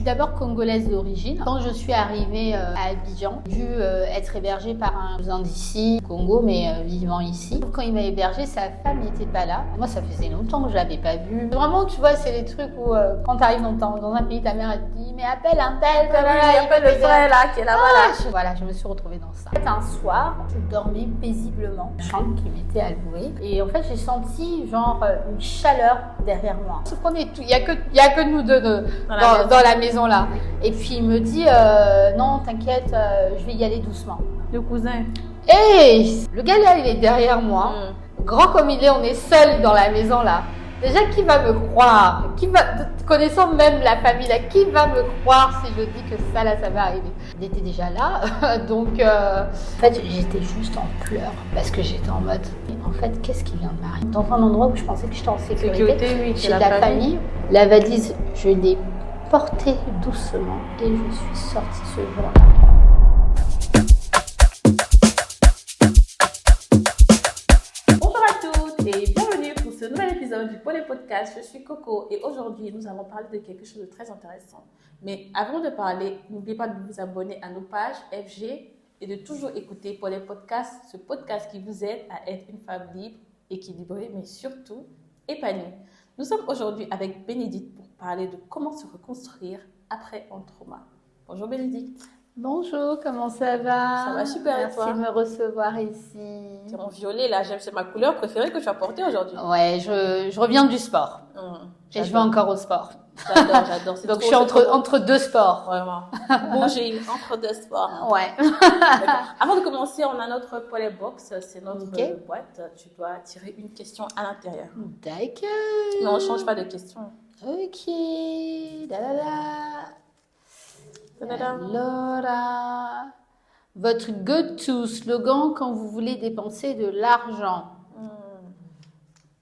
D'abord congolaise d'origine. Quand je suis arrivée à Abidjan, j'ai dû être hébergée par un cousin d'ici, Congo, mais vivant ici. Quand il m'a hébergée, sa femme n'était pas là. Moi, ça faisait longtemps que je l'avais pas vue. Vraiment, tu vois, c'est les trucs où quand tu arrives dans un pays, ta mère elle te dit mais appelle un tel, il appelle le frère là qui est là-bas. Voilà, je me suis retrouvée dans ça. Un soir, je dormais paisiblement. Une chambre qui m'était allouée. Et en fait, j'ai senti genre une chaleur derrière moi. Sauf qu'on est il y a que nous deux dans la maison là. Et puis il me dit non, t'inquiète, je vais y aller doucement. Le cousin. Et le gars là, il est derrière moi. Grand comme il est, on est seul dans la maison là. Déjà, qui va me croire? Connaissant même la famille là, qui va me croire si je dis que ça là, ça va arriver? Il était déjà là, donc en fait, j'étais juste en pleurs parce que j'étais en mode, en fait, qu'est-ce qui vient de m'arriver? Dans un endroit où je pensais que j'étais en sécurité, oui, chez la famille, la valise, je l'ai portée doucement et je suis sortie ce jour-là. Ce nouvel épisode du Polé Podcast, je suis Coco et aujourd'hui nous allons parler de quelque chose de très intéressant. Mais avant de parler, n'oubliez pas de vous abonner à nos pages FG et de toujours écouter Polé Podcast, ce podcast qui vous aide à être une femme libre, équilibrée, mais surtout épanouie. Nous sommes aujourd'hui avec Bénédicte pour parler de comment se reconstruire après un trauma. Bonjour Bénédicte. Bonjour, comment ça va? Ça va super. Merci et toi? de me recevoir ici. C'est mon violet là, c'est ma couleur préférée que tu as portée aujourd'hui. Ouais, je reviens du sport. Et je vais encore au sport. J'adore. Donc je suis entre deux sports. Vraiment. Bouger entre deux sports. Ouais. Avant de commencer, on a notre Polé Box, c'est notre boîte. Tu dois tirer une question à l'intérieur. D'accord. Mais on ne change pas de question. Ok. Alors, votre go-to slogan quand vous voulez dépenser de l'argent.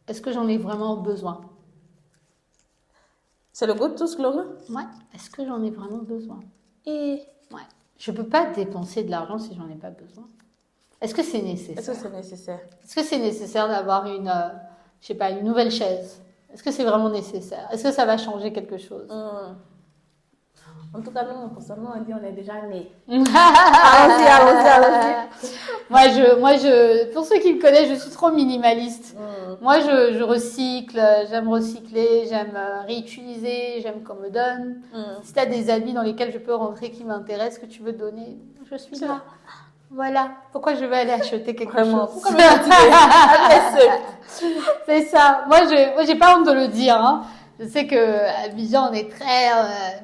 Est-ce que j'en ai vraiment besoin? C'est le go-to slogan? Ouais. Est-ce que j'en ai vraiment besoin? Ouais. Je peux pas dépenser de l'argent si j'en ai pas besoin. Est-ce que c'est nécessaire? Est-ce que c'est nécessaire d'avoir une nouvelle chaise? Est-ce que c'est vraiment nécessaire? Est-ce que ça va changer quelque chose? En tout cas, nous, pour ça, on dit on est déjà nés. Moi, pour ceux qui me connaissent, je suis trop minimaliste. Moi, je recycle, j'aime recycler, j'aime réutiliser, j'aime qu'on me donne. Si tu as des habits dans lesquels je peux rentrer qui m'intéressent, que tu veux donner, je suis là. Voilà. Pourquoi je vais aller acheter quelque chose? Pourquoi me fatiguer? C'est ça. Moi, j'ai pas honte de le dire, hein. Je sais que Abidjan, on est très...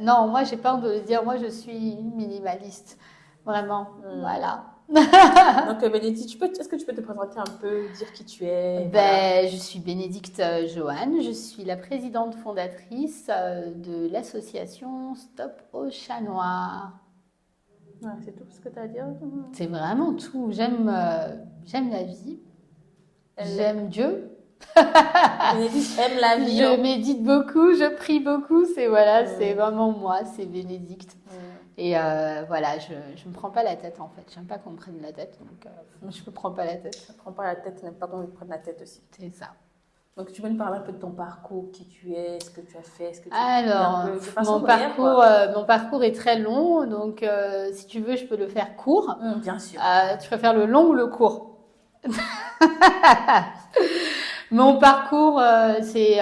non, moi, j'ai pas honte de le dire. Moi, je suis minimaliste. Vraiment. Voilà. Donc, Bénédicte, est-ce que tu peux te présenter un peu, dire qui tu es? Je suis Bénédicte Joanne. Je suis la présidente fondatrice de l'association Stop au Chat Noir. Ouais, c'est tout ce que tu as à dire? C'est vraiment tout. J'aime la vie. J'aime Dieu. Bénédicte aime la vie. Je médite beaucoup, je prie beaucoup. C'est vraiment moi, c'est Bénédicte. Et voilà, je me prends pas la tête en fait. J'aime pas qu'on me prenne la tête, donc je me prends pas la tête. Je ne prends pas la tête, je n'aime pas qu'on me prenne la tête aussi. C'est ça. Donc tu peux nous parler un peu de ton parcours, qui tu es, ce que tu as fait, Alors, mon parcours est très long, donc si tu veux, je peux le faire court. Bien sûr. Tu préfères le long ou le court? Mon parcours, c'est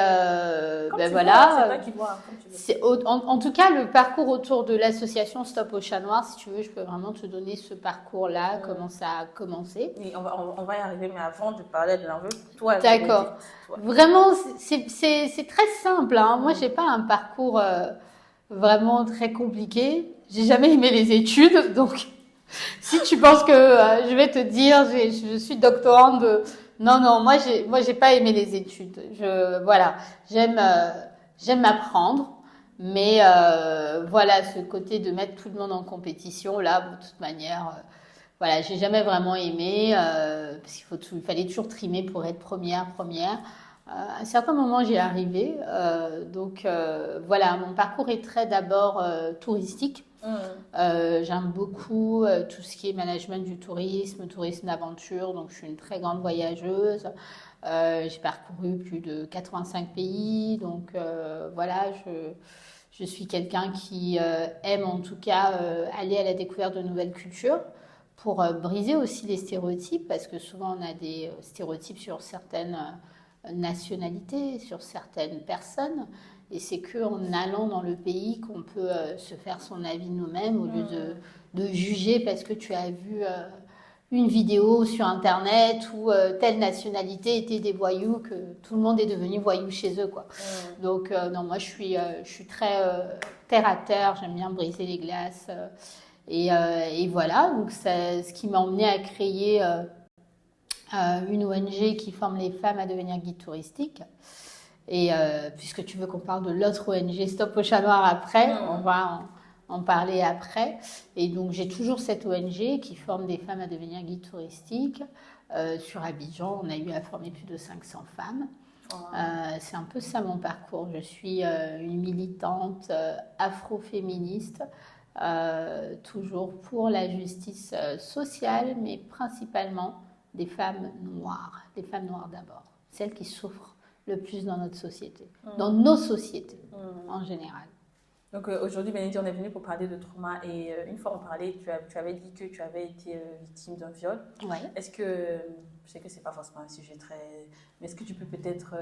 voilà. C'est toi qui vois, comme tu veux. En tout cas, le parcours autour de l'association Stop au Chat Noir, si tu veux, je peux vraiment te donner ce parcours-là, comment ça a commencé. Oui, on va y arriver, mais avant de parler de l'envers, toi. D'accord. Vraiment, c'est très simple. Hein. Moi, j'ai pas un parcours vraiment très compliqué. J'ai jamais aimé les études, donc si tu penses que je vais te dire, je suis doctorante de... Non, moi j'ai pas aimé les études. J'aime apprendre, mais voilà, ce côté de mettre tout le monde en compétition là, de toute manière, voilà, j'ai jamais vraiment aimé parce il fallait toujours trimer pour être première. À un certain moment, j'y arrivé, donc voilà, mon parcours est très d'abord touristique. J'aime beaucoup tout ce qui est management du tourisme d'aventure, donc je suis une très grande voyageuse. J'ai parcouru plus de 85 pays, donc voilà, Je suis quelqu'un qui aime en tout cas aller à la découverte de nouvelles cultures pour briser aussi les stéréotypes, parce que souvent on a des stéréotypes sur certaines nationalités, sur certaines personnes. Et c'est qu'en allant dans le pays qu'on peut se faire son avis nous-mêmes au lieu de juger parce que tu as vu une vidéo sur Internet où telle nationalité était des voyous, que tout le monde est devenu voyou chez eux, quoi. Donc, non, moi, je suis très terre à terre, j'aime bien briser les glaces. Et voilà, donc ce qui m'a emmené à créer une ONG qui forme les femmes à devenir guides touristiques. Et puisque tu veux qu'on parle de l'autre ONG Stop au chat noir après, on va en parler après. Et donc j'ai toujours cette ONG qui forme des femmes à devenir guides touristiques. Sur Abidjan, on a eu à former plus de 500 femmes. C'est un peu ça mon parcours. Je suis une militante afroféministe, toujours pour la justice sociale, mais principalement des femmes noires d'abord, celles qui souffrent le plus dans notre société, dans nos sociétés en général. Donc aujourd'hui, Bénédicte, on est venu pour parler de trauma et une fois on parlait, tu avais dit que tu avais été victime d'un viol. Ouais. Est-ce que, je sais que c'est pas forcément un sujet très, mais est-ce que tu peux peut-être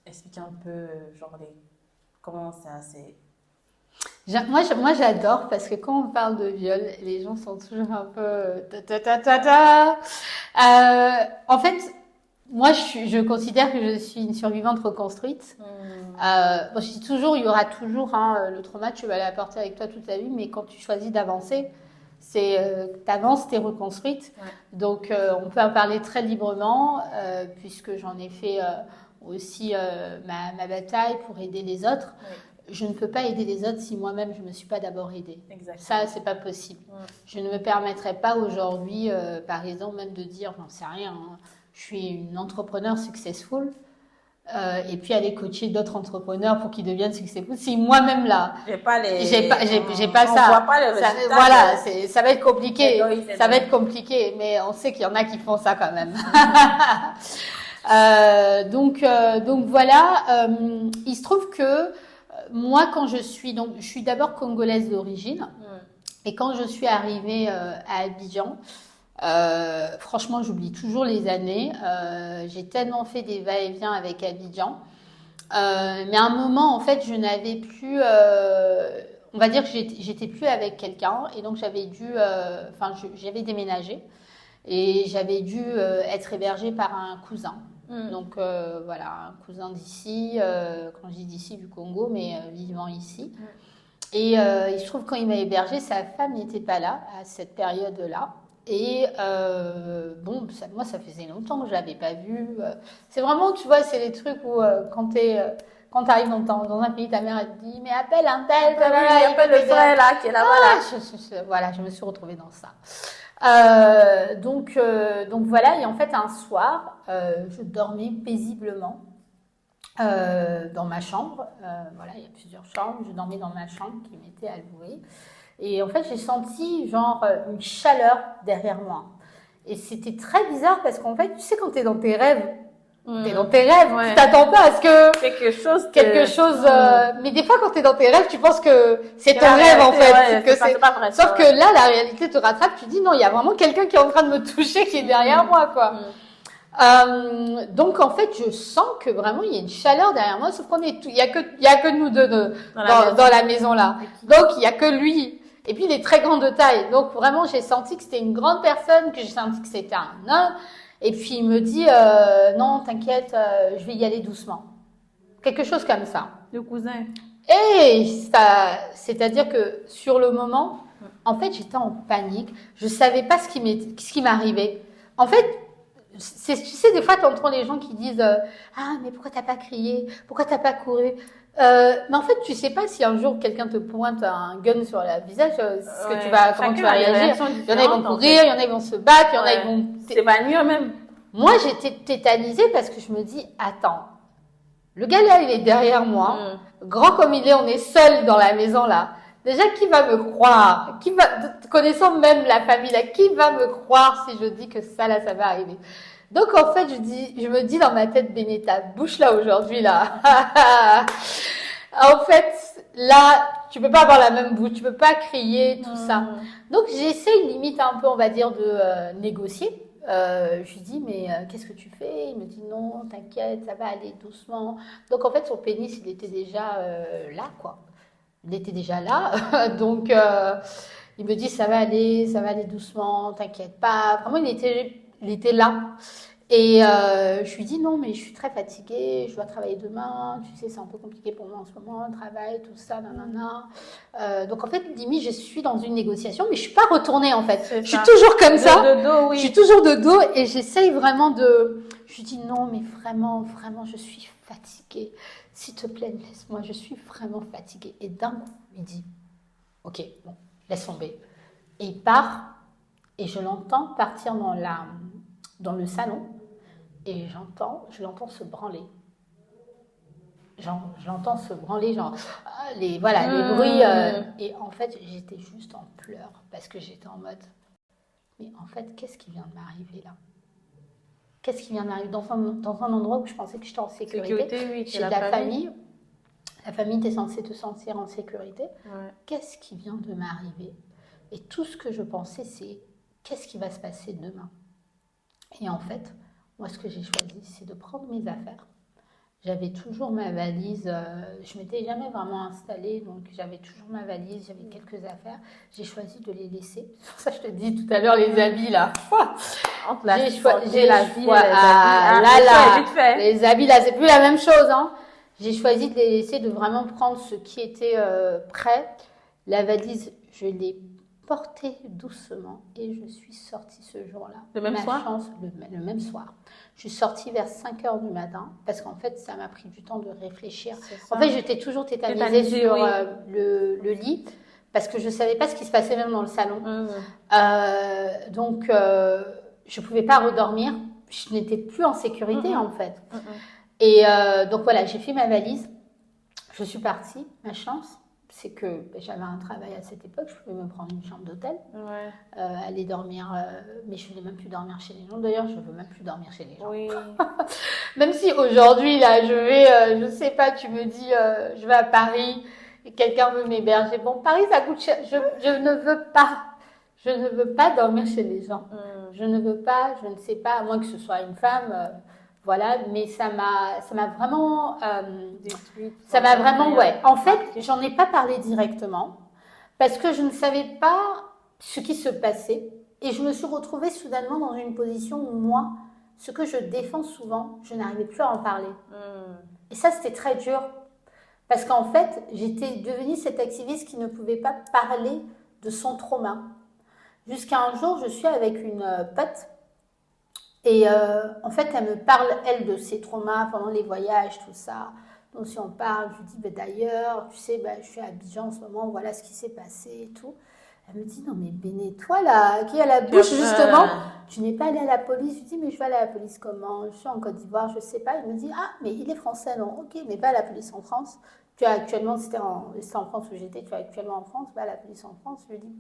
expliquer un peu comment ça s'est... Moi, j'adore parce que quand on parle de viol, les gens sont toujours un peu en fait, moi, je considère que je suis une survivante reconstruite. Bon, je dis toujours, il y aura toujours le trauma, tu vas l'apporter avec toi toute ta vie, mais quand tu choisis d'avancer, t'avances, t'es reconstruite. Ouais. Donc, on peut en parler très librement, puisque j'en ai fait aussi ma bataille pour aider les autres. Ouais. Je ne peux pas aider les autres si moi-même je ne me suis pas d'abord aidée. Exactement. Ça, c'est pas possible. Ouais. Je ne me permettrai pas aujourd'hui, par exemple, même de dire, j'en sais rien, hein, je suis une entrepreneur successful, et puis aller coacher d'autres entrepreneurs pour qu'ils deviennent successful. Si moi-même là, j'ai pas ça. Voit pas le résultat, voilà, ça va être compliqué. Ça va être compliqué, mais on sait qu'il y en a qui font ça quand même. Donc voilà. Il se trouve que moi, quand je suis d'abord congolaise d'origine, et quand je suis arrivée à Abidjan. Franchement, j'oublie toujours les années. J'ai tellement fait des va-et-vient avec Abidjan. Mais à un moment, en fait, je n'avais plus... on va dire que j'étais plus avec quelqu'un. Et donc, j'avais j'avais déménagé. Et j'avais dû être hébergée par un cousin. Donc, voilà, un cousin d'ici. Quand je dis d'ici, du Congo, mais vivant ici. Et il se trouve, quand il m'a hébergée, sa femme n'était pas là à cette période-là. Et bon, moi, ça faisait longtemps que je l'avais pas vu. C'est vraiment, tu vois, c'est les trucs où quand tu arrives dans un pays, ta mère elle te dit, mais appelle un tel, appelle le frère là qui est là-bas. Voilà, je me suis retrouvée dans ça. Donc voilà, et en fait, un soir, je dormais paisiblement dans ma chambre. Voilà, il y a plusieurs chambres. Je dormais dans ma chambre qui m'était allouée. Et en fait, j'ai senti une chaleur derrière moi. Et c'était très bizarre parce qu'en fait, tu sais, quand t'es dans tes rêves, tu t'attends pas à ce que quelque chose. Mais des fois, quand t'es dans tes rêves, tu penses que c'est ton rêve en fait. C'est pas vrai. Sauf que là, la réalité te rattrape. Tu dis non, il y a vraiment quelqu'un qui est en train de me toucher, qui est derrière moi, quoi. Donc en fait, je sens que vraiment il y a une chaleur derrière moi. Sauf il y a que nous deux dans la maison là. Donc il y a que lui. Et puis, il est très grand de taille. Donc, vraiment, j'ai senti que c'était une grande personne, que j'ai senti que c'était un homme. Et puis, il me dit, non, t'inquiète, je vais y aller doucement. Quelque chose comme ça. Le cousin. Et c'est-à-dire que sur le moment, en fait, j'étais en panique. Je savais pas ce qui m'arrivait. En fait, tu sais, des fois, tu entends les gens qui disent, ah, mais pourquoi t'as pas crié? Pourquoi t'as pas couru? Mais en fait, tu sais pas si un jour quelqu'un te pointe un gun sur le visage, comment tu vas réagir. Il y en a qui vont courir, il y en a qui vont se battre, il y en a qui vont s'évanouir même. Moi, j'étais tétanisée parce que je me dis, attends, le gars là, il est derrière moi, grand comme il est, on est seul dans la maison là. Déjà, qui va me croire? Connaissant même la famille là, qui va me croire si je dis que ça là, ça va arriver? Donc, en fait, je me dis dans ma tête, Béné, ta bouche là aujourd'hui, là. En fait, là, tu peux pas avoir la même bouche, tu peux pas crier, tout ça. Donc, j'essaie limite un peu, on va dire, de négocier. Je lui dis, mais qu'est-ce que tu fais? Il me dit, non, t'inquiète, ça va aller doucement. Donc, en fait, son pénis, il était déjà là, quoi. Il était déjà là. Donc, il me dit, ça va aller doucement, t'inquiète pas. Vraiment, il était là. Et je lui dis non, mais je suis très fatiguée, je dois travailler demain, tu sais, c'est un peu compliqué pour moi en ce moment, le travail, tout ça, nanana. Donc en fait, limite, je suis dans une négociation, mais je suis pas retournée en fait. Je suis toujours comme ça. De dos, oui. Je suis toujours de dos et j'essaye vraiment de. Je lui dis non, mais vraiment, vraiment, je suis fatiguée. S'il te plaît, laisse-moi, je suis vraiment fatiguée. Et d'un coup, il dit ok, bon, laisse tomber. Et il part et je l'entends partir dans le salon et je l'entends se branler. Je l'entends se branler, genre, les bruits. Et en fait, j'étais juste en pleurs parce que j'étais en mode, mais en fait, qu'est-ce qui vient de m'arriver là? Qu'est-ce qui vient de m'arriver dans un endroit où je pensais que j'étais en sécurité, oui, chez la famille. La famille, t'es censée te sentir en sécurité. Ouais. Qu'est-ce qui vient de m'arriver? Et tout ce que je pensais, c'est qu'est-ce qui va se passer demain? Et en fait, moi, ce que j'ai choisi, c'est de prendre mes affaires. J'avais toujours ma valise, je ne m'étais jamais vraiment installée, donc j'avais toujours ma valise, j'avais quelques affaires. J'ai choisi de les laisser. C'est pour ça que je te dis tout à l'heure, les habits, là. J'ai choisi les habits. Les habits, là, c'est plus la même chose. Hein. J'ai choisi de les laisser, de vraiment prendre ce qui était prêt. La valise, je l'ai portée doucement et je suis sortie ce jour-là. Le même soir? Le même soir. Je suis sortie vers 5h du matin parce qu'en fait, ça m'a pris du temps de réfléchir. En fait, j'étais toujours tétanisée sur le lit parce que je ne savais pas ce qui se passait même dans le salon. Donc, je ne pouvais pas redormir. Je n'étais plus en sécurité, en fait. Et donc, voilà, j'ai fait ma valise. Je suis partie. Ma chance, c'est que j'avais un travail à cette époque, je pouvais me prendre une chambre d'hôtel, aller dormir, mais je ne voulais même plus dormir chez les gens. D'ailleurs, je ne veux même plus dormir chez les gens. Oui. Même si aujourd'hui, là, je vais, je ne sais pas, tu me dis, je vais à Paris et quelqu'un veut m'héberger. Bon, Paris, ça coûte cher. Je ne veux pas dormir chez les gens. Je ne veux pas, je ne sais pas, à moins que ce soit une femme. Voilà, mais ça m'a vraiment détruite. Ça m'a vraiment, ouais. En fait, j'en ai pas parlé directement parce que je ne savais pas ce qui se passait et je me suis retrouvée soudainement dans une position où moi, ce que je défends souvent, je n'arrivais plus à en parler. Et ça, c'était très dur parce qu'en fait, j'étais devenue cette activiste qui ne pouvait pas parler de son trauma. Jusqu'à un jour, je suis avec une pote. Et en fait, elle me parle, elle, de ses traumas pendant les voyages, tout ça. Donc, si on parle, je lui dis, d'ailleurs, tu sais, je suis à Abidjan en ce moment, voilà ce qui s'est passé et tout. Elle me dit, non, mais Béné, toi, là, qui est à la bouche, justement, tu n'es pas allée à la police. Je lui dis, mais je vais aller à la police comment? Je suis en Côte d'Ivoire, je ne sais pas. Il me dit, ah, mais il est français, non? Ok, mais va à la police en France. Tu as actuellement, c'était en France où j'étais, tu es actuellement en France, va à la police en France. Je lui dis,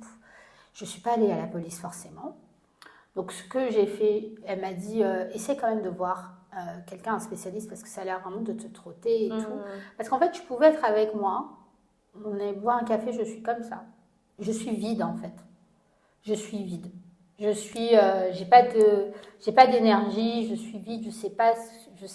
je ne suis pas allée à la police forcément. Donc, ce que j'ai fait, elle m'a dit, essaie quand même de voir quelqu'un, un spécialiste, parce que ça a l'air vraiment de te trotter et tout. Parce qu'en fait, tu pouvais être avec moi, on allait boire un café, je suis comme ça. Je suis vide, en fait. Je suis vide. J'ai pas d'énergie, je suis vide, je sais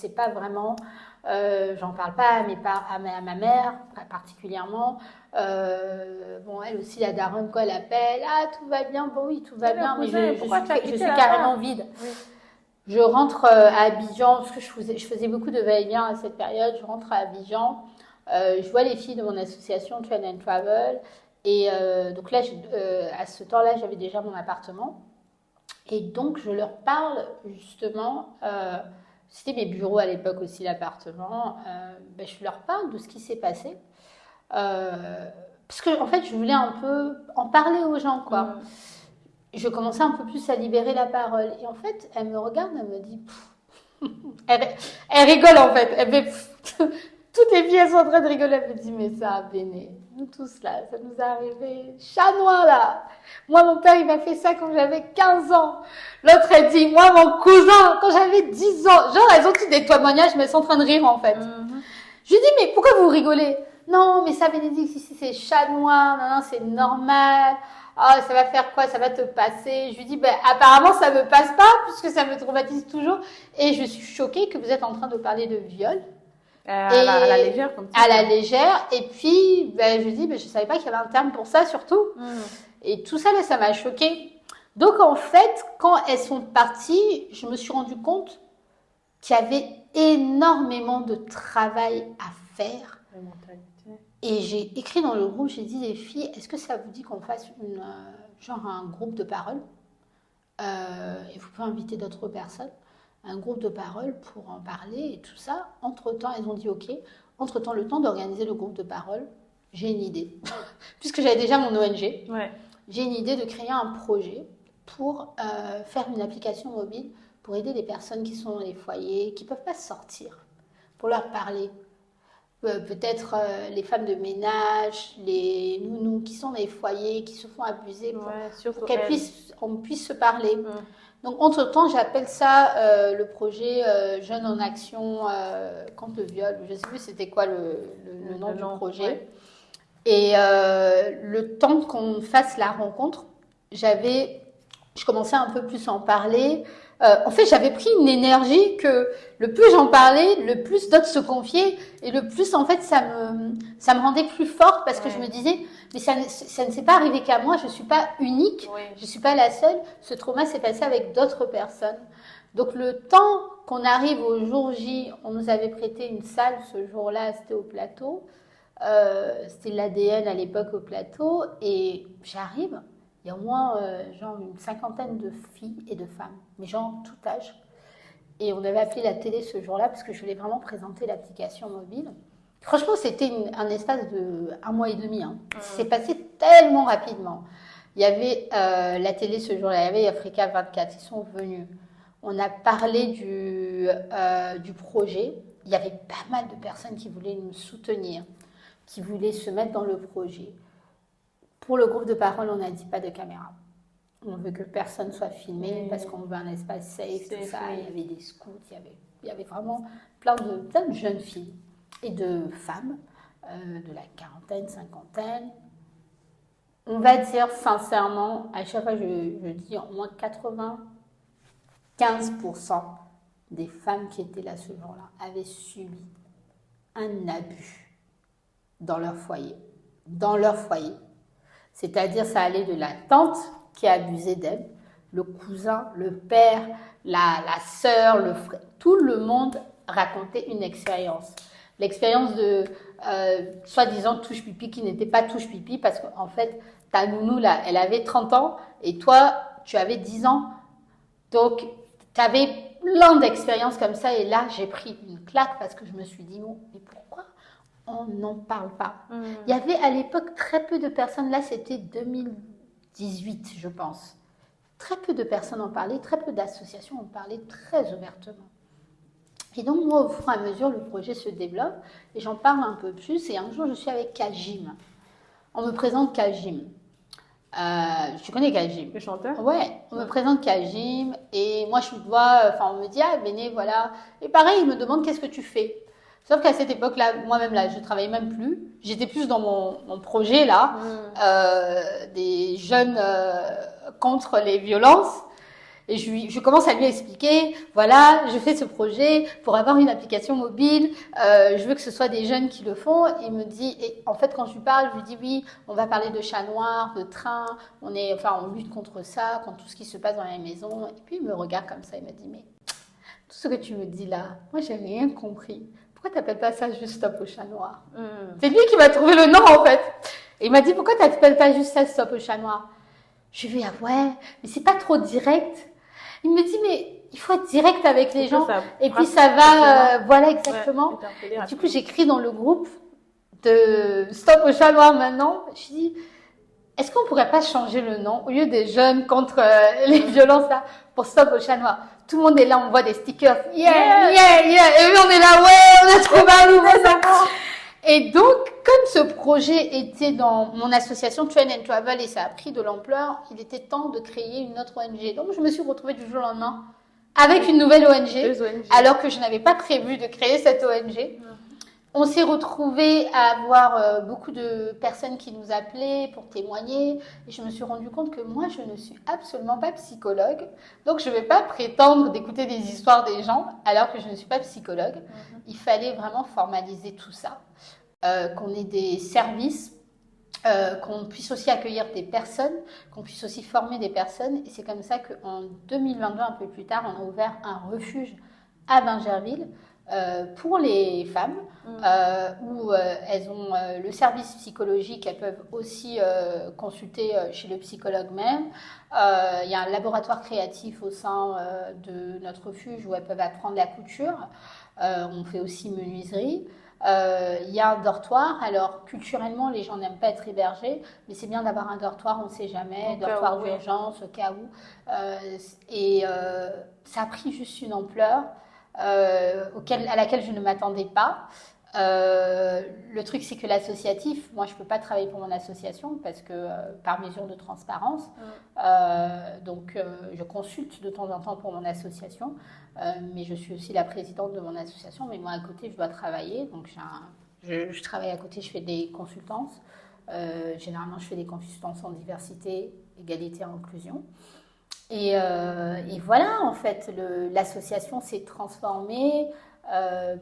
pas vraiment. J'en parle pas à ma mère, particulièrement. Bon, elle aussi, la daronne, quoi, elle appelle. Ah, tout va bien, bon, oui, tout va bien, mais je suis carrément vide. Oui. Je rentre à Abidjan, parce que je faisais beaucoup de va-et-vient à cette période. Je rentre à Abidjan, je vois les filles de mon association Train and Travel. Et donc là, à ce temps-là, j'avais déjà mon appartement. Et donc, je leur parle justement. C'était mes bureaux à l'époque aussi, l'appartement. Je leur parle de ce qui s'est passé. Parce que, en fait, je voulais un peu en parler aux gens, quoi. Je commençais un peu plus à libérer la parole. Et en fait, elle me regarde, elle me dit... elle rigole, en fait. Elle fait... Toutes les filles, elles sont en train de rigoler. Elle me dit, mais ça a Béné. Nous tous, là, ça nous est arrivé. Chat noir, là. Moi, mon père, il m'a fait ça quand j'avais 15 ans. L'autre, elle dit, moi, mon cousin, quand j'avais 10 ans. Genre, elles ont tous des témoignages, mais elles sont en train de rire, en fait. Je lui dis, mais pourquoi vous rigolez? non, mais ça, Bénédicte, ici, c'est chat noir, non, c'est normal. Ah, ça va faire quoi? Ça va te passer. Je lui dis, ben, apparemment, ça me passe pas, puisque ça me traumatise toujours. Et je suis choquée que vous êtes en train de parler de viol. À la légère, comme ça. À la légère. Et puis, ben, je dis, ben, je savais pas qu'il y avait un terme pour ça, surtout. Et tout ça, là, ça m'a choquée. Donc, en fait, quand elles sont parties, je me suis rendu compte qu'il y avait énormément de travail à faire. La mentalité. Et j'ai écrit dans le groupe, j'ai dit, les filles, est-ce que ça vous dit qu'on fasse genre un groupe de parole et vous pouvez inviter d'autres personnes, un groupe de parole pour en parler et tout ça. Entre-temps, elles ont dit OK. Entre-temps, le temps d'organiser le groupe de parole, j'ai une idée. Puisque j'avais déjà mon ONG, j'ai une idée de créer un projet pour faire une application mobile pour aider les personnes qui sont dans les foyers, qui ne peuvent pas sortir, pour leur parler. Peut-être les femmes de ménage, les nounous qui sont dans les foyers, qui se font abuser pour qu'on puisse se parler. Donc, entre-temps, j'appelle ça le projet Jeunes en action contre le viol. Je ne sais plus c'était quoi le nom du projet. Ouais. Et le temps qu'on fasse la rencontre, je commençais un peu plus à en parler. En fait, j'avais pris une énergie que le plus j'en parlais, le plus d'autres se confiaient et le plus, en fait, ça me rendait plus forte parce que je me disais, mais ça ne s'est pas arrivé qu'à moi, je ne suis pas unique, je ne suis pas la seule. Ce trauma s'est passé avec d'autres personnes. Donc, le temps qu'on arrive au jour J, on nous avait prêté une salle ce jour-là, c'était au plateau. C'était l'ADN à l'époque au plateau et j'arrive. Il y a au moins genre une 50aine de filles et de femmes, mais genre tout âge. Et on avait appelé la télé ce jour-là parce que je voulais vraiment présenter l'application mobile. Franchement, c'était un espace de 1 mois et demi. C'est passé tellement rapidement. Il y avait la télé ce jour-là, il y avait Africa 24, ils sont venus. On a parlé du projet. Il y avait pas mal de personnes qui voulaient nous soutenir, qui voulaient se mettre dans le projet. Pour le groupe de parole, on n'a dit pas de caméra. On veut que personne soit filmé parce qu'on veut un espace safe, tout ça. Il y avait des scouts, il y avait vraiment plein de jeunes filles et de femmes de la quarantaine, cinquantaine. On va dire sincèrement, à chaque fois je dis au moins 95% des femmes qui étaient là ce jour-là avaient subi un abus dans leur foyer. Dans leur foyer. C'est-à-dire, ça allait de la tante qui a abusé d'elle, le cousin, le père, la sœur, le frère. Tout le monde racontait une expérience. L'expérience de soi-disant touche pipi qui n'était pas touche pipi parce qu'en fait, ta nounou, là, elle avait 30 ans et toi, tu avais 10 ans. Donc, tu avais plein d'expériences comme ça et là, j'ai pris une claque parce que je me suis dit, bon, mais pourquoi on n'en parle pas. Il y avait à l'époque très peu de personnes, là c'était 2018 je pense, très peu de personnes en parlaient, très peu d'associations en parlaient très ouvertement. Et donc moi au fur et à mesure le projet se développe et j'en parle un peu plus et un jour je suis avec Kajim. On me présente Kajim. Tu connais Kajim? Le chanteur? Ouais, on me présente Kajim et moi je vois, on me dit, ah Béné, voilà. Et pareil, il me demande qu'est-ce que tu fais? Sauf qu'à cette époque-là, moi-même, là, je travaillais même plus. J'étais plus dans mon projet, là, des jeunes contre les violences. Et je commence à lui expliquer, voilà, je fais ce projet pour avoir une application mobile. Je veux que ce soit des jeunes qui le font. Et il me dit, et en fait, quand je lui parle, je lui dis, oui, on va parler de chat noir, de train. On lutte contre ça, contre tout ce qui se passe dans les maisons. Et puis, il me regarde comme ça. Il me dit, mais tout ce que tu me dis là, moi, j'ai rien compris. Pourquoi t'appelles pas ça juste Stop au chat noir? C'est lui qui m'a trouvé le nom en fait. Et il m'a dit pourquoi t'appelles pas juste ça Stop au chat noir? Je lui ai dit ah ouais, mais c'est pas trop direct. Il me dit mais il faut être direct avec les gens. Et puis ça va, voilà exactement. Et du coup j'écris dans le groupe de Stop au chat noir maintenant. Je dis est-ce qu'on pourrait pas changer le nom au lieu des jeunes contre les violences là pour Stop au chat noir? Tout le monde est là, on voit des stickers. Yeah. Et puis on est là, ouais, on a trouvé un nouveau ça. Et donc, comme ce projet était dans mon association Train and Travel et ça a pris de l'ampleur, il était temps de créer une autre ONG. Donc, je me suis retrouvée du jour au lendemain avec une nouvelle ONG, alors que je n'avais pas prévu de créer cette ONG. On s'est retrouvés à avoir beaucoup de personnes qui nous appelaient pour témoigner et je me suis rendu compte que moi, je ne suis absolument pas psychologue. Donc, je ne vais pas prétendre d'écouter des histoires des gens alors que je ne suis pas psychologue. Il fallait vraiment formaliser tout ça, qu'on ait des services, qu'on puisse aussi accueillir des personnes, qu'on puisse aussi former des personnes. Et c'est comme ça qu'en 2022, un peu plus tard, on a ouvert un refuge à Bingerville pour les femmes, où elles ont le service psychologique, elles peuvent aussi consulter chez le psychologue même. Il y a un laboratoire créatif au sein de notre refuge où elles peuvent apprendre la couture. On fait aussi menuiserie. Il y a un dortoir. Alors, culturellement, les gens n'aiment pas être hébergés, mais c'est bien d'avoir un dortoir, on ne sait jamais, dortoir d'urgence, au cas où. Ça a pris juste une ampleur à laquelle je ne m'attendais pas. Le truc, c'est que l'associatif, moi, je ne peux pas travailler pour mon association parce que par mesure de transparence. Donc, je consulte de temps en temps pour mon association, mais je suis aussi la présidente de mon association. Mais moi, à côté, je dois travailler. Donc, je travaille à côté, je fais des consultances. Généralement, je fais des consultances en diversité, égalité et inclusion. Et voilà, en fait, l'association s'est transformée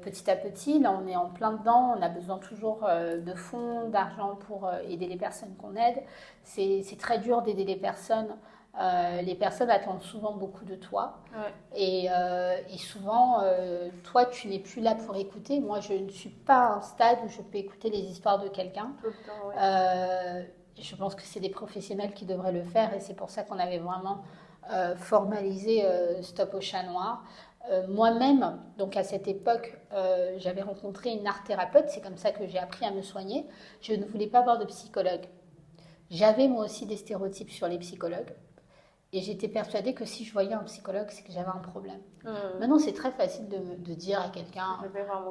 petit à petit. Là, on est en plein dedans. On a besoin toujours de fonds, d'argent pour aider les personnes qu'on aide. C'est très dur d'aider les personnes. Les personnes attendent souvent beaucoup de toi. Et souvent, toi, tu n'es plus là pour écouter. Moi, je ne suis pas à un stade où je peux écouter les histoires de quelqu'un. Tout le temps, Je pense que c'est des professionnels qui devraient le faire. Et c'est pour ça qu'on avait vraiment formalisé Stop au chat noir. Moi-même, donc à cette époque, j'avais rencontré une art thérapeute. C'est comme ça que j'ai appris à me soigner. Je ne voulais pas voir de psychologue. J'avais moi aussi des stéréotypes sur les psychologues. Et j'étais persuadée que si je voyais un psychologue, c'est que j'avais un problème. Maintenant, c'est très facile de dire à quelqu'un,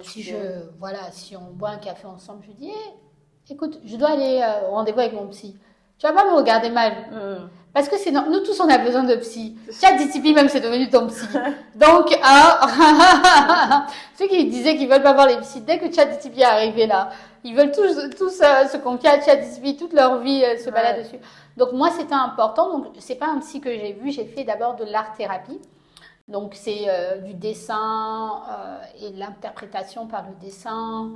si on boit un café ensemble, je dis, écoute, je dois aller au rendez-vous avec mon psy. Tu vas pas me regarder mal. Parce que nous tous, on a besoin de psy. ChatGPT même, c'est devenu ton psy. Donc, ceux qui disaient qu'ils veulent pas voir les psys, dès que ChatGPT est arrivé là, ils veulent tous se confier à ChatGPT, toute leur vie se balade dessus. Donc, moi, c'était important. Donc, c'est pas un psy que j'ai vu. J'ai fait d'abord de l'art-thérapie. Donc, c'est du dessin et l'interprétation par le dessin.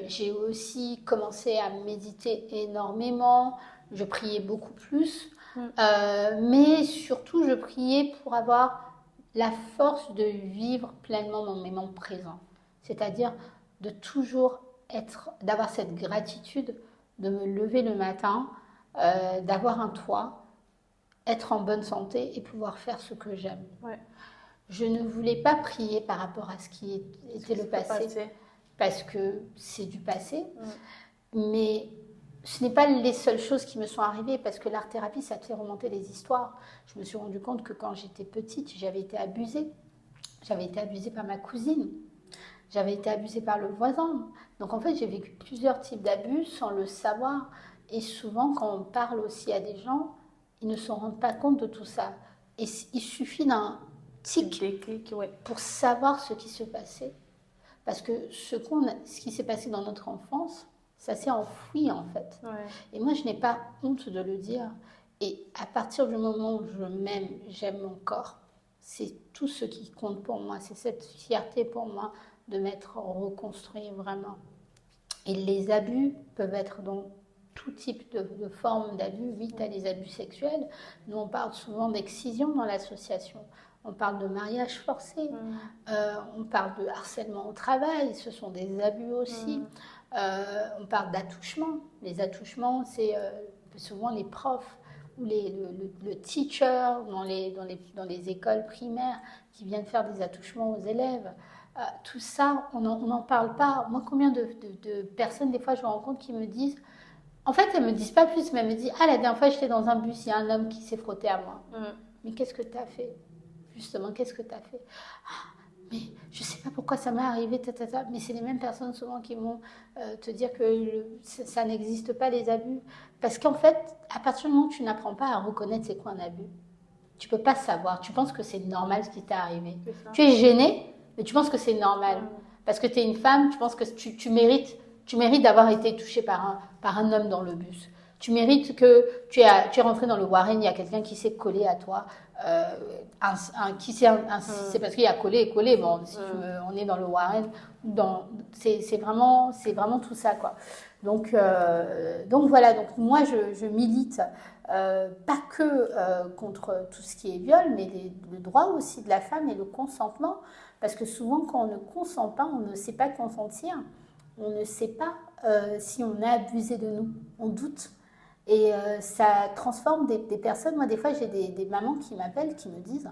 J'ai aussi commencé à méditer énormément. Je priais beaucoup plus. Mais surtout, je priais pour avoir la force de vivre pleinement mon moment présent. C'est-à-dire de toujours d'avoir cette gratitude, de me lever le matin, d'avoir un toit, être en bonne santé et pouvoir faire ce que j'aime. Je ne voulais pas prier par rapport à ce qui était le passé, parce que c'est du passé, mais ce n'est pas les seules choses qui me sont arrivées, parce que l'art-thérapie, ça te fait remonter les histoires. Je me suis rendu compte que quand j'étais petite, j'avais été abusée. J'avais été abusée par ma cousine. J'avais été abusée par le voisin. Donc en fait, j'ai vécu plusieurs types d'abus sans le savoir. Et souvent, quand on parle aussi à des gens, ils ne se rendent pas compte de tout ça. Et il suffit d'un tic pour savoir ce qui se passait. Parce que ce qui s'est passé dans notre enfance, ça s'est enfoui en fait. Et moi, je n'ai pas honte de le dire. Et à partir du moment où je m'aime, j'aime mon corps, c'est tout ce qui compte pour moi. C'est cette fierté pour moi de m'être reconstruit vraiment. Et les abus peuvent être dans tout type de forme d'abus. Oui, tu as les abus sexuels. Nous, on parle souvent d'excision dans l'association. On parle de mariage forcé. On parle de harcèlement au travail. Ce sont des abus aussi. On parle d'attouchement. Les attouchements, c'est souvent les profs ou le teacher dans les écoles primaires qui viennent faire des attouchements aux élèves. Tout ça, on n'en parle pas. Moi, combien de personnes, des fois, je me rends compte qui me disent... En fait, elles ne me disent pas plus, mais elles me disent « Ah, la dernière fois, j'étais dans un bus, il y a un homme qui s'est frotté à moi. Mais qu'est-ce que tu as fait ? Justement, qu'est-ce que tu as fait ? Mais je ne sais pas pourquoi ça m'est arrivé, mais c'est les mêmes personnes souvent qui vont te dire que ça n'existe pas, les abus. Parce qu'en fait, à partir du moment où tu n'apprends pas à reconnaître c'est quoi un abus, tu ne peux pas savoir. Tu penses que c'est normal ce qui t'est arrivé. Tu es gêné, mais tu penses que c'est normal. Parce que tu es une femme, je pense que tu mérites d'avoir été touchée par un homme dans le bus. Tu mérites que tu es rentré dans le Warren, il y a quelqu'un qui s'est collé à toi. C'est parce qu'il y a collé. Bon, si on est dans le Warren, c'est vraiment tout ça, quoi. Donc voilà. Donc moi, je milite pas que contre tout ce qui est viol, mais le droit aussi de la femme et le consentement. Parce que souvent, quand on ne consent pas, on ne sait pas consentir. On ne sait pas si on a abusé de nous. On doute. Et ça transforme des personnes. Moi, des fois, j'ai des mamans qui m'appellent, qui me disent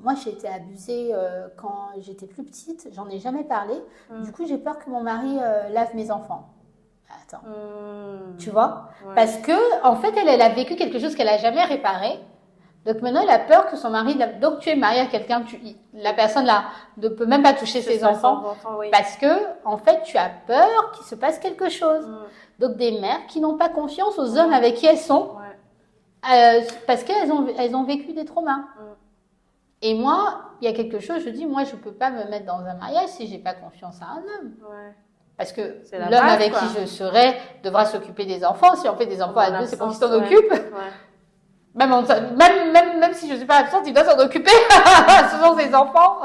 moi, j'ai été abusée quand j'étais plus petite. J'en ai jamais parlé. Du coup, j'ai peur que mon mari lave mes enfants. Attends. Tu vois? Parce que, en fait, elle a vécu quelque chose qu'elle n'a jamais réparé. Donc maintenant, elle a peur que son mari... Donc tu es marié à quelqu'un, la personne là ne peut même pas toucher ses enfants parce que, en fait, tu as peur qu'il se passe quelque chose. Donc des mères qui n'ont pas confiance aux hommes avec qui elles sont parce qu'elles ont vécu des traumas. Et moi, il y a quelque chose, je dis, moi, je ne peux pas me mettre dans un mariage si je n'ai pas confiance à un homme. Parce que l'homme avec qui je serai devra s'occuper des enfants. Si on fait des enfants à deux, c'est pour qu'ils s'en occupent. Même si je ne suis pas absente, il doit s'en occuper. Ce sont ses enfants.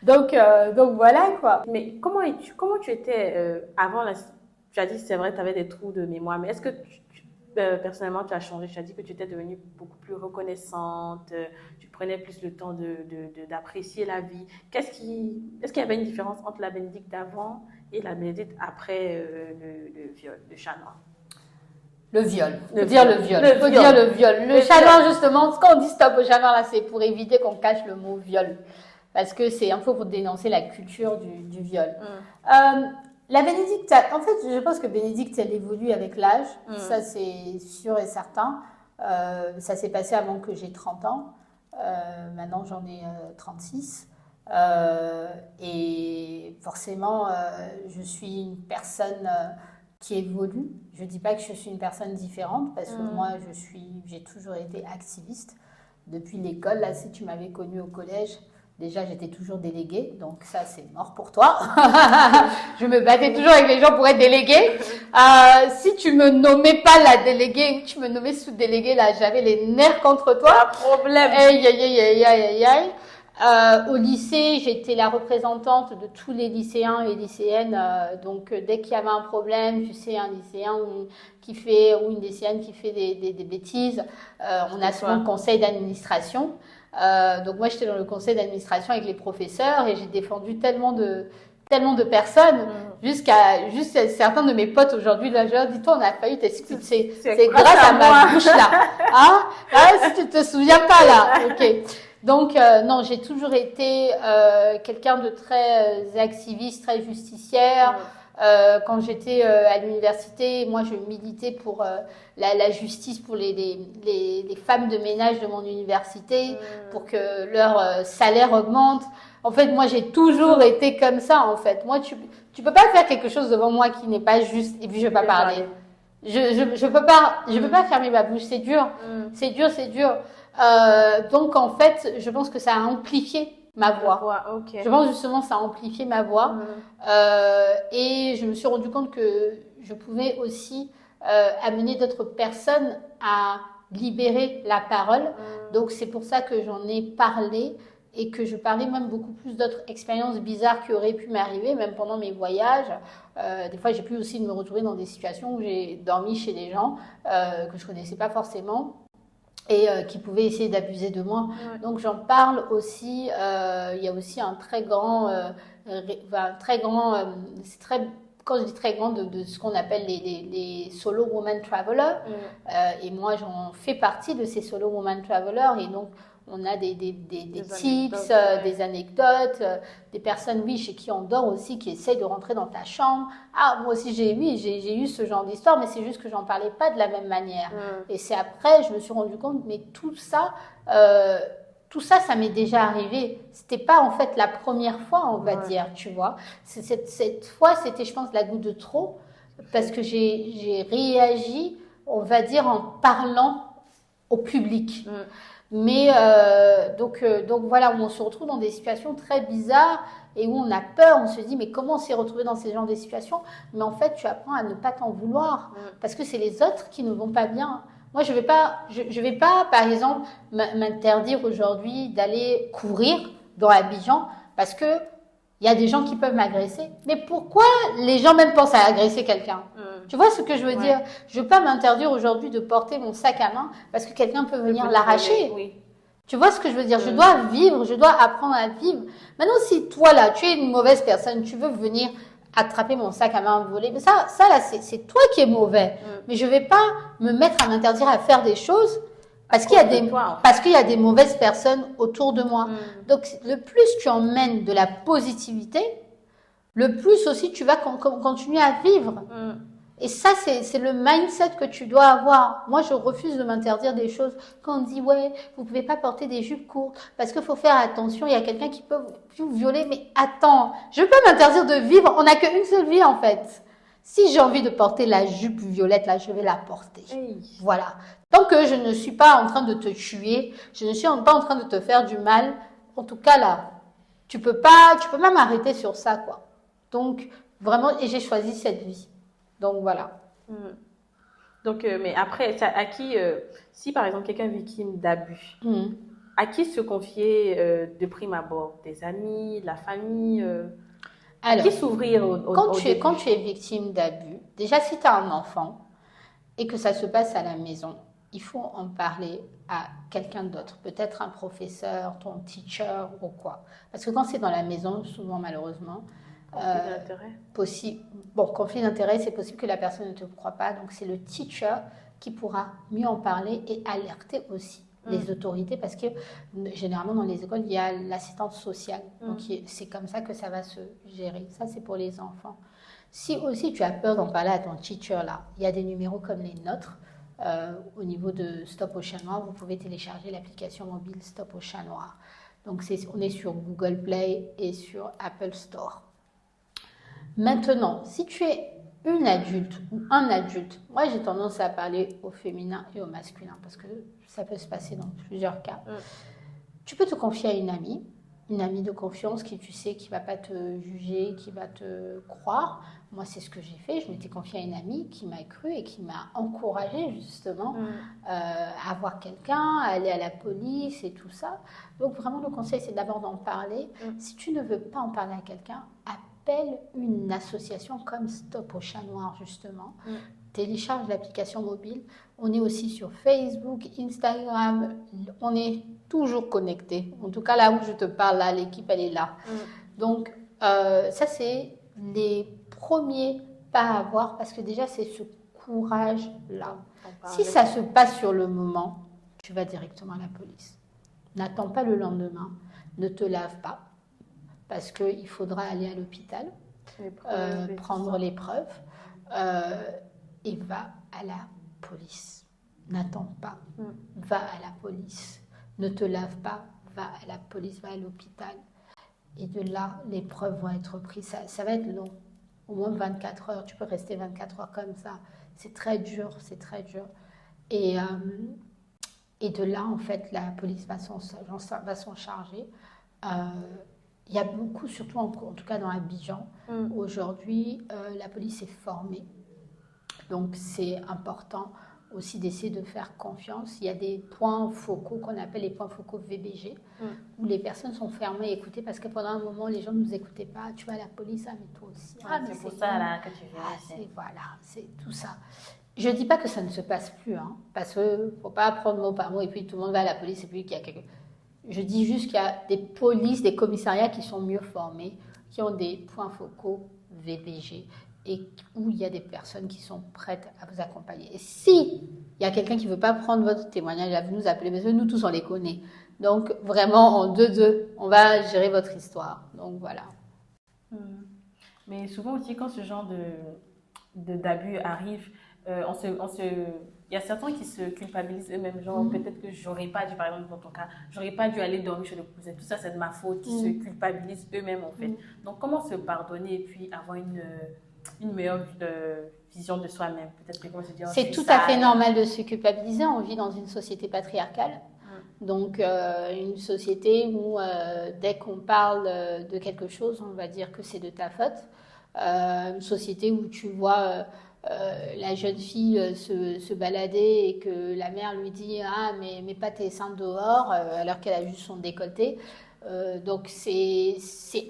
Donc voilà, quoi. Mais comment tu étais avant tu as dit, c'est vrai, tu avais des trous de mémoire, mais est-ce que personnellement, tu as changé? Tu as dit que tu étais devenue beaucoup plus reconnaissante, tu prenais plus le temps d'apprécier la vie. Est-ce qu'il y avait une différence entre la Bénédicte d'avant et la Bénédicte après le viol, le chat noir? Le viol. Le viol. Le chat noir, justement, quand on dit stop au chat noir, là, c'est pour éviter qu'on cache le mot viol. Parce que c'est un peu pour dénoncer la culture du viol. La Bénédicte, en fait, je pense que Bénédicte, elle évolue avec l'âge. Ça, c'est sûr et certain. Ça s'est passé avant que j'ai 30 ans. Maintenant, j'en ai 36. Et forcément, je suis une personne qui évolue. Je ne dis pas que je suis une personne différente parce que moi, j'ai toujours été activiste. Depuis l'école, là, si tu m'avais connue au collège, déjà, j'étais toujours déléguée, donc ça, c'est mort pour toi. Je me battais toujours avec les gens pour être déléguée. Si tu me nommais pas la déléguée, tu me nommais sous-déléguée, là, j'avais les nerfs contre toi. Pas de problème. Aïe. Au lycée, j'étais la représentante de tous les lycéens et lycéennes. Donc, dès qu'il y avait un problème, tu sais, un lycéen ou une lycéenne qui fait des bêtises, on a souvent le conseil d'administration. Donc moi j'étais dans le conseil d'administration avec les professeurs et j'ai défendu tellement de personnes jusqu'à certains de mes potes aujourd'hui là, je leur dis toi on a failli t'expulser, c'est grâce à ma bouche là, si tu te souviens pas là, ok. Donc non, j'ai toujours été quelqu'un de très activiste, très justicière. Quand j'étais à l'université, moi je militais pour la justice pour les femmes de ménage de mon université, pour que leur salaire augmente. En fait, moi j'ai toujours été comme ça en fait. Moi tu peux pas faire quelque chose devant moi qui n'est pas juste et puis je vais pas parler. Je peux pas fermer ma bouche, c'est dur. C'est dur. Donc en fait, je pense que ça a amplifié ma voix. Okay. Je pense justement que ça a amplifié ma voix et je me suis rendu compte que je pouvais aussi amener d'autres personnes à libérer la parole. Donc c'est pour ça que j'en ai parlé et que je parlais même beaucoup plus d'autres expériences bizarres qui auraient pu m'arriver, même pendant mes voyages. Des fois, j'ai pu aussi me retrouver dans des situations où j'ai dormi chez des gens que je connaissais pas forcément et qui pouvaient essayer d'abuser de moi. Donc j'en parle aussi. Il y a aussi un très grand, quand je dis très grand, de ce qu'on appelle les solo woman travelers. Et moi, j'en fais partie de ces solo woman travelers. Et donc, on a des tips, des anecdotes, des personnes, chez qui on dort aussi, qui essayent de rentrer dans ta chambre. Moi aussi, j'ai eu ce genre d'histoire, mais c'est juste que j'en parlais pas de la même manière. Et c'est après, je me suis rendu compte, mais tout ça, ça m'est déjà arrivé. C'était pas en fait la première fois, on va dire, tu vois. Cette fois, c'était, je pense, la goutte de trop, parce que j'ai réagi, on va dire, en parlant au public. Mais donc voilà, où on se retrouve dans des situations très bizarres et où on a peur, on se dit mais comment on s'est retrouvé dans ces genres de situations? Mais en fait, tu apprends à ne pas t'en vouloir parce que c'est les autres qui ne vont pas bien. Moi, je vais pas, par exemple, m'interdire aujourd'hui d'aller courir dans Abidjan parce que il y a des gens qui peuvent m'agresser. Mais pourquoi les gens même pensent à agresser quelqu'un? Tu vois ce que je veux dire? Je ne veux pas m'interdire aujourd'hui de porter mon sac à main parce que quelqu'un peut venir l'arracher. Oui. Tu vois ce que je veux dire? Je dois vivre, je dois apprendre à vivre. Maintenant, si toi, là, tu es une mauvaise personne, tu veux venir attraper mon sac à main voler, mais ça là, c'est toi qui es mauvais. Mais je ne vais pas me mettre à m'interdire à faire des choses parce qu'il y a des mauvaises personnes autour de moi. Donc, le plus tu emmènes de la positivité, le plus aussi tu vas continuer à vivre. Et ça, c'est le mindset que tu dois avoir. Moi, je refuse de m'interdire des choses. Quand on dit, ouais, vous pouvez pas porter des jupes courtes parce qu'il faut faire attention, il y a quelqu'un qui peut vous violer. Mais attends, je veux pas m'interdire de vivre. On n'a qu'une seule vie, en fait. Si j'ai envie de porter la jupe violette, là, je vais la porter. Voilà. Tant que je ne suis pas en train de te tuer, je ne suis pas en train de te faire du mal, en tout cas, là, tu peux pas m'arrêter sur ça, quoi. Donc, vraiment, et j'ai choisi cette vie. Donc, voilà. Donc, mais après, à qui, si par exemple quelqu'un est victime d'abus, à qui se confier de prime abord? Des amis, la famille Alors, à qui s'ouvrir quand tu es victime d'abus, déjà si tu as un enfant et que ça se passe à la maison, il faut en parler à quelqu'un d'autre, peut-être un professeur, ton teacher ou quoi. Parce que quand c'est dans la maison, souvent malheureusement, conflit d'intérêt, c'est possible que la personne ne te croit pas, donc c'est le teacher qui pourra mieux en parler et alerter aussi les autorités, parce que généralement dans les écoles, il y a l'assistance sociale, donc c'est comme ça que ça va se gérer. Ça, c'est pour les enfants. Si aussi tu as peur d'en parler à ton teacher, là, il y a des numéros comme les nôtres. Au niveau de Stop au Chat Noir, vous pouvez télécharger l'application mobile Stop au Chat Noir. Donc, on est sur Google Play et sur Apple Store. Maintenant, si tu es une adulte ou un adulte, moi j'ai tendance à parler au féminin et au masculin parce que ça peut se passer dans plusieurs cas. Tu peux te confier à une amie de confiance qui tu sais qui ne va pas te juger, qui va te croire. Moi, c'est ce que j'ai fait. Je m'étais confiée à une amie qui m'a cru et qui m'a encouragée justement à voir quelqu'un, à aller à la police et tout ça. Donc vraiment, le conseil, c'est d'abord d'en parler. Si tu ne veux pas en parler à quelqu'un, appelle une association comme Stop au Chat Noir justement. Télécharge l'application mobile. On est aussi sur Facebook, Instagram. On est toujours connectés. En tout cas, là où je te parle, là, l'équipe, elle est là. Donc, ça, c'est les premiers pas à avoir parce que déjà, c'est ce courage-là. Si ça se passe sur le moment, tu vas directement à la police. N'attends pas le lendemain. Ne te lave pas parce qu'il faudra aller à l'hôpital, prendre les preuves et va à la police. N'attends pas. Va à la police. Ne te lave pas. Va à la police, va à l'hôpital. Et de là, les preuves vont être prises. Ça va être long. Au moins 24 heures. Tu peux rester 24 heures comme ça. C'est très dur, c'est très dur. Et de là, en fait, la police va s'en charger. Il y a beaucoup, surtout en tout cas dans Abidjan, aujourd'hui, la police est formée. Donc, c'est important aussi d'essayer de faire confiance. Il y a des points focaux qu'on appelle les points focaux VBG, où les personnes sont fermées et écoutées parce que pendant un moment, les gens ne nous écoutaient pas. Tu vas à la police, mais toi aussi. Mais c'est pour ça là, que tu viens. Voilà, c'est tout ça. Je ne dis pas que ça ne se passe plus, parce qu'il ne faut pas prendre mot par mot et puis tout le monde va à la police et puis qu'il y a quelque... Je dis juste qu'il y a des polices, des commissariats qui sont mieux formés, qui ont des points focaux VBG et où il y a des personnes qui sont prêtes à vous accompagner. Et si il y a quelqu'un qui ne veut pas prendre votre témoignage, vous nous appelez, parce que nous tous on les connaît. Donc vraiment en 2-2, on va gérer votre histoire. Donc voilà. Mais souvent aussi quand ce genre d'abus arrive, il y a certains qui se culpabilisent eux-mêmes, genre peut-être que j'aurais pas dû, par exemple dans ton cas, j'aurais pas dû aller dormir chez le cousin, tout ça c'est de ma faute, qui se culpabilisent eux-mêmes en fait. Donc comment se pardonner et puis avoir une meilleure vision de soi-même, peut-être que comment se dire. C'est tout à fait normal de se culpabiliser, on vit dans une société patriarcale, Donc, une société où dès qu'on parle de quelque chose, on va dire que c'est de ta faute. Une société où tu vois la jeune fille se balader et que la mère lui dit ah mais pas tes seins dehors alors qu'elle a juste son décolleté. Donc c'est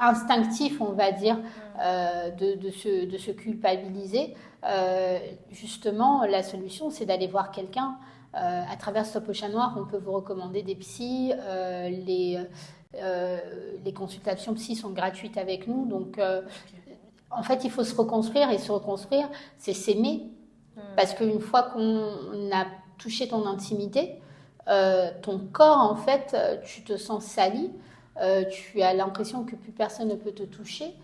instinctif, on va dire, de se culpabiliser. Justement, la solution, c'est d'aller voir quelqu'un. À travers Stop au Chat Noir, on peut vous recommander des psys. Les consultations psy sont gratuites avec nous. Donc, en fait, il faut se reconstruire. Et se reconstruire, c'est s'aimer. Parce qu'une fois qu'on a touché ton intimité, ton corps, en fait, tu te sens sali. Tu as l'impression que plus personne ne peut te toucher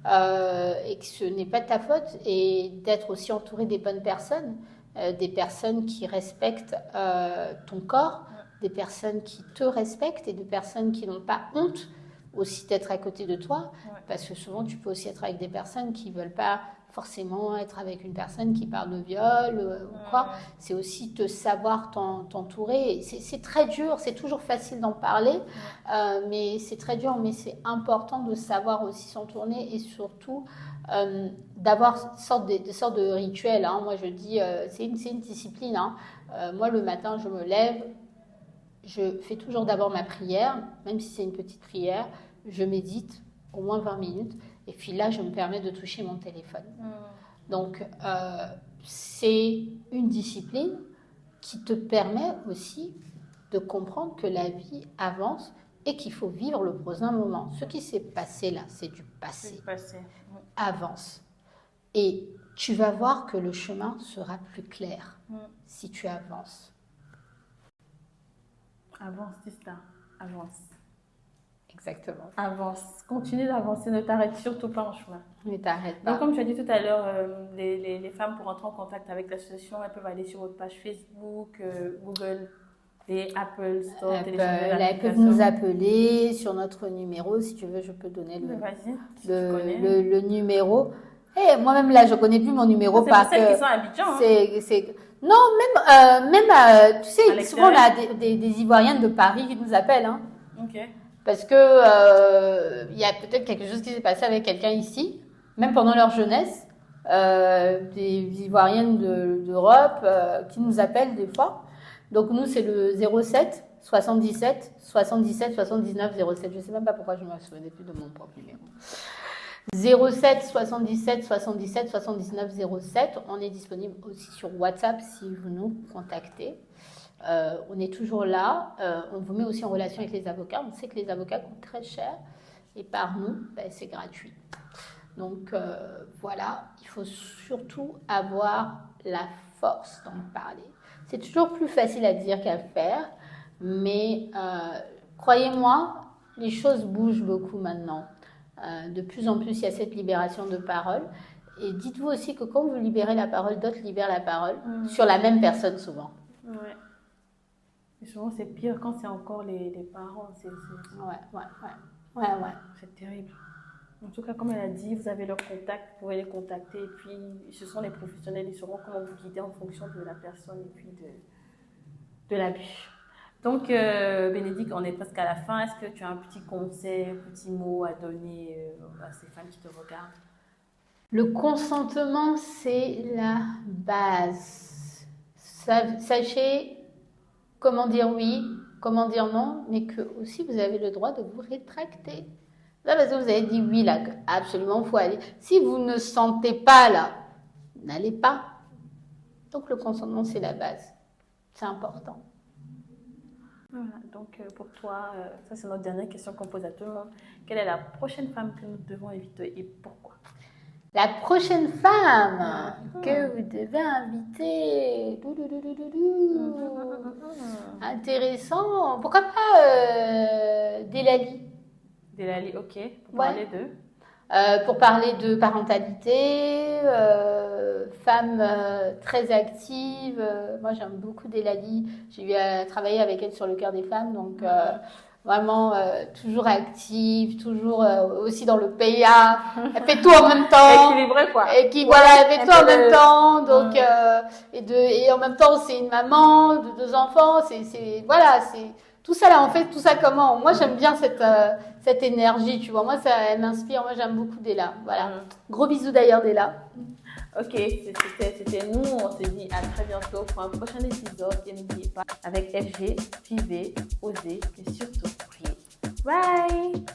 et que ce n'est pas de ta faute, et d'être aussi entouré des bonnes personnes, des personnes qui respectent ton corps, des personnes qui te respectent et des personnes qui n'ont pas honte aussi d'être à côté de toi, parce que souvent tu peux aussi être avec des personnes qui ne veulent pas forcément être avec une personne qui parle de viol ou quoi. C'est aussi de savoir t'entourer. C'est très dur, c'est toujours facile d'en parler, mais c'est très dur, mais c'est important de savoir aussi s'entourer et surtout d'avoir des sortes de rituels. Hein. Moi, je dis, c'est une discipline. Hein. Moi, le matin, je me lève, je fais toujours d'abord ma prière, même si c'est une petite prière, je médite au moins 20 minutes. Et puis là, je me permets de toucher mon téléphone. Donc, c'est une discipline qui te permet aussi de comprendre que la vie avance et qu'il faut vivre le présent moment. Ce qui s'est passé là, c'est du passé. Avance. Et tu vas voir que le chemin sera plus clair si tu avances. Avance, c'est ça. Avance. Exactement. Avance. Continue d'avancer. Ne t'arrête surtout pas en chemin. Ne t'arrête pas. Donc, comme tu as dit tout à l'heure, les femmes, pour entrer en contact avec l'association, elles peuvent aller sur votre page Facebook, Google et Apple Store. Elles peuvent nous appeler sur notre numéro. Si tu veux, je peux donner le numéro. Moi-même, là, je ne connais plus mon numéro. C'est pour celles qui sont à Abidjan. Non, même tu sais, souvent, on a des Ivoiriennes de Paris qui nous appellent. Hein. Ok. Parce que y a peut-être quelque chose qui s'est passé avec quelqu'un ici, même pendant leur jeunesse, des Ivoiriennes d'Europe qui nous appellent des fois. Donc nous, c'est le 07 77 77 79 07. Je ne sais même pas pourquoi je ne me souvenais plus de mon propre numéro. 07 77 77 79 07. On est disponible aussi sur WhatsApp si vous nous contactez. On est toujours là. On vous met aussi en relation avec les avocats. On sait que les avocats coûtent très cher et par nous, c'est gratuit. Donc voilà, il faut surtout avoir la force d'en parler. C'est toujours plus facile à dire qu'à faire, mais croyez-moi, les choses bougent beaucoup maintenant. De plus en plus, il y a cette libération de parole. Et dites-vous aussi que quand vous libérez la parole, d'autres libèrent la parole sur la même personne souvent. Ouais. Et souvent, c'est pire quand c'est encore les parents. Ouais. C'est terrible. En tout cas, comme elle a dit, vous avez leur contact, vous pouvez les contacter. Et puis, ce sont les professionnels, ils sauront comment vous guider en fonction de la personne et puis de l'abus. Donc, Bénédicte, on est presque à la fin. Est-ce que tu as un petit conseil, un petit mot à donner à ces femmes qui te regardent? Le consentement, c'est la base. Sachez comment dire oui, comment dire non, mais que aussi vous avez le droit de vous rétracter. Là, parce que vous avez dit oui, là, absolument, il faut aller. Si vous ne sentez pas là, n'allez pas. Donc, le consentement, c'est la base. C'est important. Voilà, donc pour toi, ça c'est notre dernière question qu'on pose à tout le monde. Quelle est la prochaine femme que nous devons éviter et pourquoi? La prochaine femme que vous devez inviter. Intéressant. Pourquoi pas Delali? Delali, ok. Pour parler pour parler de parentalité, femme très active. Moi, j'aime beaucoup Delali. J'ai eu à travailler avec elle sur le cœur des femmes, donc vraiment toujours active, toujours aussi dans le PA. Elle fait tout en même temps. Équilibrée, quoi. Et qui voilà, elle fait tout en même temps. Donc et en même temps, c'est une maman de 2 enfants. C'est tout ça là, on fait tout ça comment? Moi, j'aime bien cette énergie, tu vois. Moi, ça elle m'inspire. Moi, j'aime beaucoup Della. Voilà. Gros bisous d'ailleurs, Della. Ok, c'était nous. On se dit à très bientôt pour un prochain épisode. Et n'oubliez pas, avec FG, vivez, osez et surtout priez. Bye!